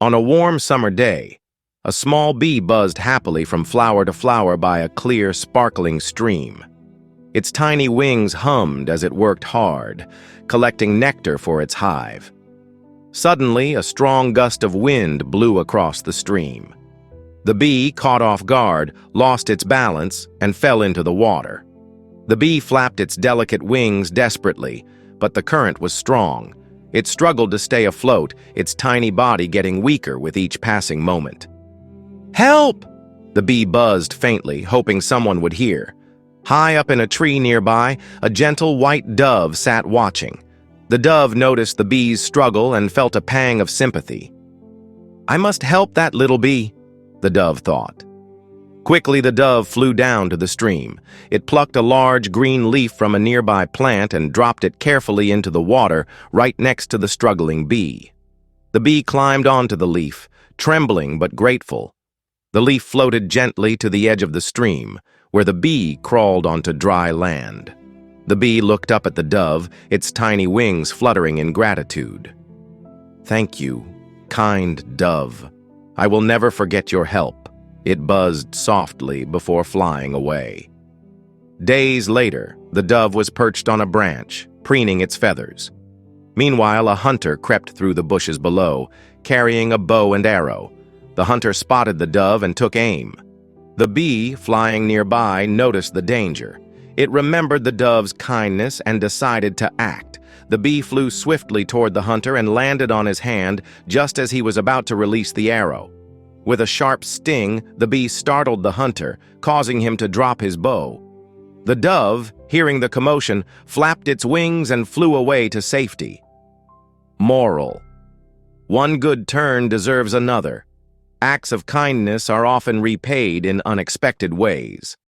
On a warm summer day, a small bee buzzed happily from flower to flower by a clear, sparkling stream. Its tiny wings hummed as it worked hard, collecting nectar for its hive. Suddenly, a strong gust of wind blew across the stream. The bee, caught off guard, lost its balance and fell into the water. The bee flapped its delicate wings desperately, but the current was strong. It struggled to stay afloat, its tiny body getting weaker with each passing moment. "Help!" The bee buzzed faintly, hoping someone would hear. High up in a tree nearby, a gentle white dove sat watching. The dove noticed the bee's struggle and felt a pang of sympathy. "I must help that little bee," the dove thought. Quickly, the dove flew down to the stream. It plucked a large green leaf from a nearby plant and dropped it carefully into the water right next to the struggling bee. The bee climbed onto the leaf, trembling but grateful. The leaf floated gently to the edge of the stream, where the bee crawled onto dry land. The bee looked up at the dove, its tiny wings fluttering in gratitude. "Thank you, kind dove. I will never forget your help," it buzzed softly before flying away. Days later, the dove was perched on a branch, preening its feathers. Meanwhile, a hunter crept through the bushes below, carrying a bow and arrow. The hunter spotted the dove and took aim. The bee, flying nearby, noticed the danger. It remembered the dove's kindness and decided to act. The bee flew swiftly toward the hunter and landed on his hand just as he was about to release the arrow. With a sharp sting, the bee startled the hunter, causing him to drop his bow. The dove, hearing the commotion, flapped its wings and flew away to safety. Moral: one good turn deserves another. Acts of kindness are often repaid in unexpected ways.